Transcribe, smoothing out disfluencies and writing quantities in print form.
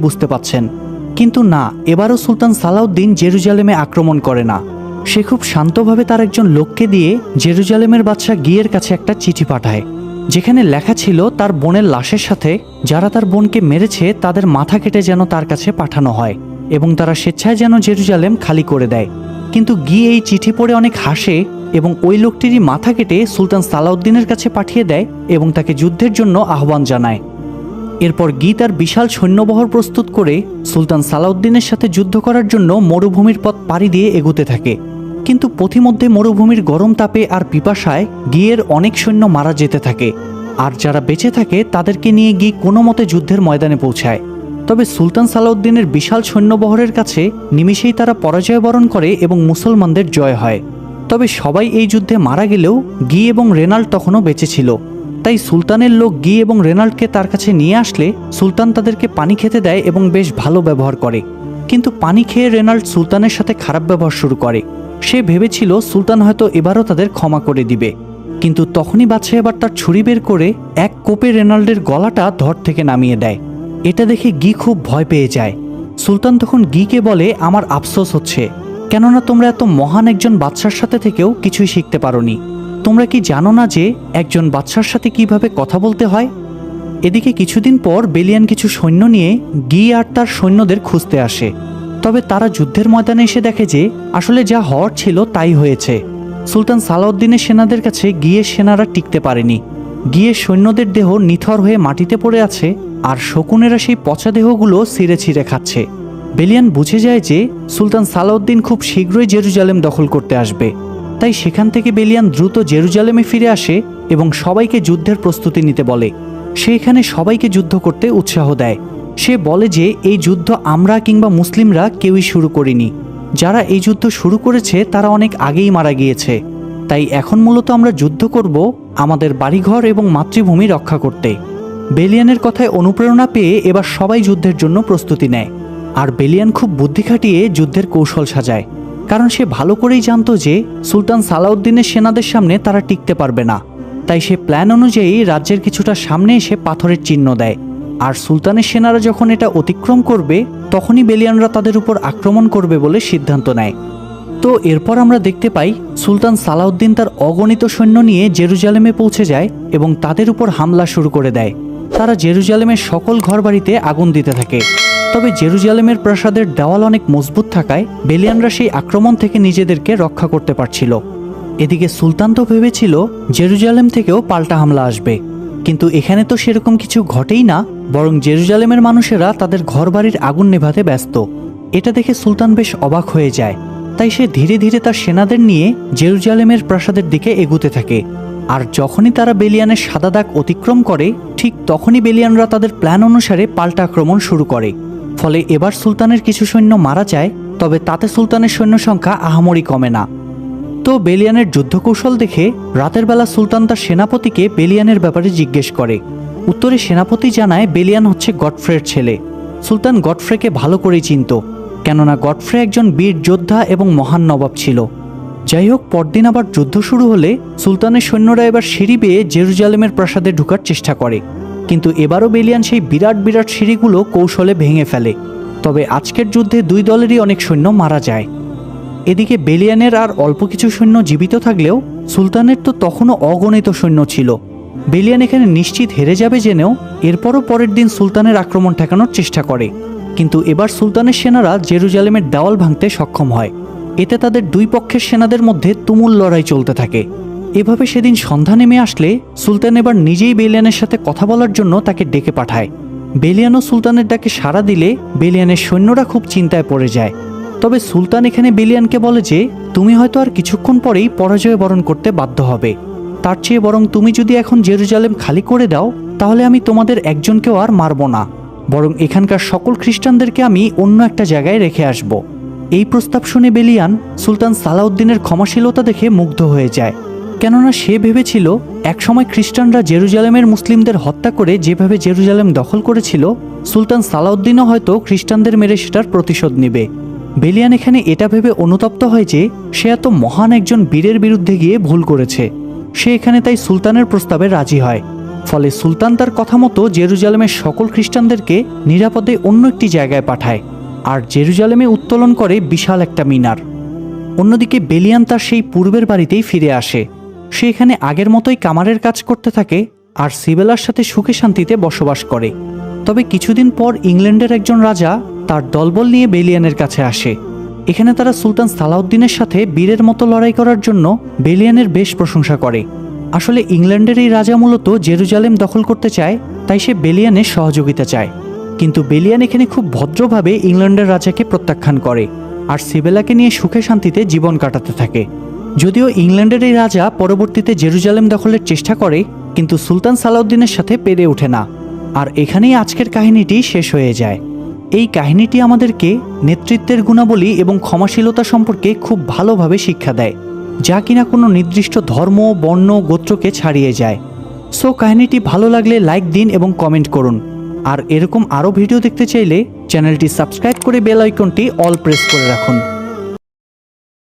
বুঝতে পাচ্ছেন। কিন্তু না, এবারও সুলতান সালাউদ্দিন জেরুজালেমে আক্রমণ করে না। সে খুব শান্তভাবে তার একজন লোককে দিয়ে জেরুজালেমের বাদশা গিয়ের কাছে একটা চিঠি পাঠায়, যেখানে লেখা ছিল তার বোনের লাশের সাথে যারা তার বোনকে মেরেছে তাদের মাথা কেটে যেন তার কাছে পাঠানো হয় এবং তারা স্বেচ্ছায় যেন জেরুজালেম খালি করে দেয়। কিন্তু গি এই চিঠি পড়ে অনেক হাসে এবং ওই লোকটিরই মাথা কেটে সুলতান সালাউদ্দিনের কাছে পাঠিয়ে দেয় এবং তাকে যুদ্ধের জন্য আহ্বান জানায়। এরপর গি তার বিশাল সৈন্যবহর প্রস্তুত করে সুলতান সালাউদ্দিনের সাথে যুদ্ধ করার জন্য মরুভূমির পথ পাড়ি দিয়ে এগুতে থাকে। কিন্তু পথিমধ্যে মরুভূমির গরম তাপে আর পিপাসায় গিয়ের অনেক সৈন্য মারা যেতে থাকে, আর যারা বেঁচে থাকে তাদেরকে নিয়ে গি কোনো মতে যুদ্ধের ময়দানে পৌঁছায়। তবে সুলতান সালাউদ্দিনের বিশাল সৈন্যবহরের কাছে নিমিষেই তারা পরাজয় বরণ করে এবং মুসলমানদের জয় হয়। তবে সবাই এই যুদ্ধে মারা গেলেও গি এবং রেনাল্ড তখনও বেঁচে ছিল। তাই সুলতানের লোক গি এবং রেনাল্ডকে তার কাছে নিয়ে আসলে সুলতান তাদেরকে পানি খেতে দেয় এবং বেশ ভালো ব্যবহার করে। কিন্তু পানি খেয়ে রেনাল্ড সুলতানের সাথে খারাপ ব্যবহার শুরু করে। সে ভেবেছিল সুলতান হয়তো এবারও তাদের ক্ষমা করে দিবে, কিন্তু তখনই বাদশাহ এবার তার ছুরি বের করে এক কোপে রেনাল্ডের গলাটা ধর থেকে নামিয়ে দেয়। এটা দেখে গি খুব ভয় পেয়ে যায়। সুলতান তখন গিকে বলে, আমার আফসোস হচ্ছে, কেননা তোমরা এত মহান একজন বাদশার সাথে থেকেও কিছুই শিখতে পারোনি। তোমরা কি জানো না যে একজন বাদশার সাথে কিভাবে কথা বলতে হয়? এদিকে কিছুদিন পর বেলিয়ান কিছু সৈন্য নিয়ে গি আর তার সৈন্যদের খুঁজতে আসে। তবে তারা যুদ্ধের ময়দানে এসে দেখে যে আসলে যা হওয়ার ছিল তাই হয়েছে। সুলতান সালাউদ্দিনের সেনাদের কাছে গিয়ের সেনারা টিকতে পারেনি। গিয়ের সৈন্যদের দেহ নিথর হয়ে মাটিতে পড়ে আছে, আর শকুনেরা সেই পচা দেহগুলো ছিঁড়ে ছিঁড়ে খাচ্ছে। বেলিয়ান বুঝে যায় যে সুলতান সালাউদ্দিন খুব শীঘ্রই জেরুজালেম দখল করতে আসবে। তাই সেখান থেকে বেলিয়ান দ্রুত জেরুজালেমে ফিরে আসে এবং সবাইকে যুদ্ধের প্রস্তুতি নিতে বলে। সে এখানে সবাইকে যুদ্ধ করতে উৎসাহ দেয়। সে বলে যে এই যুদ্ধ আমরা কিংবা মুসলিমরা কেউই শুরু করিনি। যারা এই যুদ্ধ শুরু করেছে তারা অনেক আগেই মারা গিয়েছে। তাই এখন মূলত আমরা যুদ্ধ করব আমাদের বাড়িঘর এবং মাতৃভূমি রক্ষা করতে। বেলিয়ানের কথায় অনুপ্রেরণা পেয়ে এবার সবাই যুদ্ধের জন্য প্রস্তুতি নেয়। আর বেলিয়ান খুব বুদ্ধি খাটিয়ে যুদ্ধের কৌশল সাজায়, কারণ সে ভালো করেই জানতো যে সুলতান সালাউদ্দিনের সেনাদের সামনে তারা টিকতে পারবে না। তাই সে প্ল্যান অনুযায়ী রাজ্যের কিছুটা সামনে এসে পাথরের চিহ্ন দেয়, আর সুলতানের সেনারা যখন এটা অতিক্রম করবে তখনই বেলিয়ানরা তাদের উপর আক্রমণ করবে বলে সিদ্ধান্ত নেয়। তো এরপর আমরা দেখতে পাই সুলতান সালাউদ্দিন তার অগণিত সৈন্য নিয়ে জেরুজালেমে পৌঁছে যায় এবং তাদের উপর হামলা শুরু করে দেয়। তারা জেরুজালেমের সকল ঘরবাড়িতে আগুন দিতে থাকে। তবে জেরুজালেমের প্রাসাদের দেওয়াল অনেক মজবুত থাকায় বেলিয়ানরা সেই আক্রমণ থেকে নিজেদেরকে রক্ষা করতে পারছিল। এদিকে সুলতান তো ভেবেছিল জেরুজালেম থেকেও পাল্টা হামলা আসবে, কিন্তু এখানে তো সেরকম কিছু ঘটেই না, বরং জেরুজালেমের মানুষেরা তাদের ঘরবাড়ির আগুন নেভাতে ব্যস্ত। এটা দেখে সুলতান বেশ অবাক হয়ে যায়। তাই সে ধীরে ধীরে তার সেনাদের নিয়ে জেরুজালেমের প্রাসাদের দিকে এগুতে থাকে। আর যখনই তারা বেলিয়ানের সাদা দাগ অতিক্রম করে ঠিক তখনই বেলিয়ানরা তাদের প্ল্যান অনুসারে পাল্টা আক্রমণ শুরু করে। ফলে এবার সুলতানের কিছু সৈন্য মারা যায়, তবে তাতে সুলতানের সৈন্য সংখ্যা আহামরি কমে না। তো বেলিয়ানের যুদ্ধকৌশল দেখে রাতের বেলা সুলতান তার সেনাপতিকে বেলিয়ানের ব্যাপারে জিজ্ঞেস করে। উত্তরে সেনাপতি জানায় বেলিয়ান হচ্ছে গডফ্রের ছেলে। সুলতান গডফ্রেকে ভালো করেই চিনত, কেননা গডফ্রে একজন বীর যোদ্ধা এবং মহান নবাব ছিল। যাই হোক, পরদিন আবার যুদ্ধ শুরু হলে সুলতানের সৈন্যরা এবার সিঁড়ি বেয়ে জেরুজালেমের প্রাসাদে ঢোকার চেষ্টা করে, কিন্তু এবারও বেলিয়ান সেই বিরাট বিরাট সিঁড়িগুলো কৌশলে ভেঙে ফেলে। তবে আজকের যুদ্ধে দুই দলেরই অনেক সৈন্য মারা যায়। এদিকে বেলিয়ানের আর অল্প কিছু সৈন্য জীবিত থাকলেও সুলতানের তো তখনও অগণিত সৈন্য ছিল। বেলিয়ান এখানে নিশ্চিত হেরে যাবে জেনেও এরপরও পরের দিন সুলতানের আক্রমণ ঠেকানোর চেষ্টা করে, কিন্তু এবার সুলতানের সেনারা জেরুজালেমের দেওয়াল ভাঙতে সক্ষম হয়। এতে তাদের দুই পক্ষের সেনাদের মধ্যে তুমুল লড়াই চলতে থাকে। এভাবে সেদিন সন্ধ্যা নেমে আসলে সুলতান এবার নিজেই বেলিয়ানের সাথে কথা বলার জন্য তাকে ডেকে পাঠায়। বেলিয়ানও সুলতানের ডাকে সাড়া দিলে বেলিয়ানের সৈন্যরা খুব চিন্তায় পড়ে যায়। তবে সুলতান এখানে বেলিয়ানকে বলে যে তুমি হয়তো আর কিছুক্ষণ পরেই পরাজয় বরণ করতে বাধ্য হবে। তার চেয়ে বরং তুমি যদি এখন জেরুজালেম খালি করে দাও তাহলে আমি তোমাদের একজনকেও আর মারব না, বরং এখানকার সকল খ্রিস্টানদেরকে আমি অন্য একটা জায়গায় রেখে আসব। এই প্রস্তাব শুনে বেলিয়ান সুলতান সালাউদ্দিনের ক্ষমাশীলতা দেখে মুগ্ধ হয়ে যায়, কেননা সে ভেবেছিল একসময় খ্রিস্টানরা জেরুজালেমের মুসলিমদের হত্যা করে যেভাবে জেরুজালেম দখল করেছিল সুলতান সালাউদ্দিনও হয়তো খ্রিস্টানদের মেরে সেটার প্রতিশোধ নেবে। বেলিয়ান এখানে এটা ভেবে অনুতপ্ত হয় যে সে এত মহান একজন বীরের বিরুদ্ধে গিয়ে ভুল করেছে। সে এখানে তাই সুলতানের প্রস্তাবে রাজি হয়। ফলে সুলতান তার কথা মতো জেরুজালেমের সকল খ্রিস্টানদেরকে নিরাপদে অন্য একটি জায়গায় পাঠায় আর জেরুজালেমে উত্তোলন করে বিশাল একটা মিনার। অন্যদিকে বেলিয়ান তার সেই পূর্বের বাড়িতেই ফিরে আসে। সে এখানে আগের মতোই কামারের কাজ করতে থাকে আর সিবেলার সাথে সুখে শান্তিতে বসবাস করে। তবে কিছুদিন পর ইংল্যান্ডের একজন রাজা তার দলবল নিয়ে বেলিয়ানের কাছে আসে। এখানে তারা সুলতান সালাউদ্দিনের সাথে বীরের মতো লড়াই করার জন্য বেলিয়ানের বেশ প্রশংসা করে। আসলে ইংল্যান্ডের এই রাজা মূলত জেরুজালেম দখল করতে চায়, তাই সে বেলিয়ানের সহযোগিতা চায়। কিন্তু বেলিয়ান এখানে খুব ভদ্রভাবে ইংল্যান্ডের রাজাকে প্রত্যাখ্যান করে আর সিবেলাকে নিয়ে সুখে শান্তিতে জীবন কাটাতে থাকে। যদিও ইংল্যান্ডের এই রাজা পরবর্তীতে জেরুজালেম দখলের চেষ্টা করে, কিন্তু সুলতান সালাউদ্দিনের সাথে পেরে ওঠে না। আর এখানেই আজকের কাহিনীটি শেষ হয়ে যায়। এই কাহিনীটি আমাদেরকে নেতৃত্বের গুণাবলী এবং ক্ষমাশীলতা সম্পর্কে খুব ভালোভাবে শিক্ষা দেয়, যা কিনা কোনো নির্দিষ্ট ধর্ম, বর্ণ, গোত্রকে ছাড়িয়ে যায়। সো কাহিনীটি ভালো লাগলে লাইক দিন এবং কমেন্ট করুন। আর এরকম আরও ভিডিও দেখতে চাইলে চ্যানেলটি সাবস্ক্রাইব করে বেল আইকনটি অল প্রেস করে রাখুন।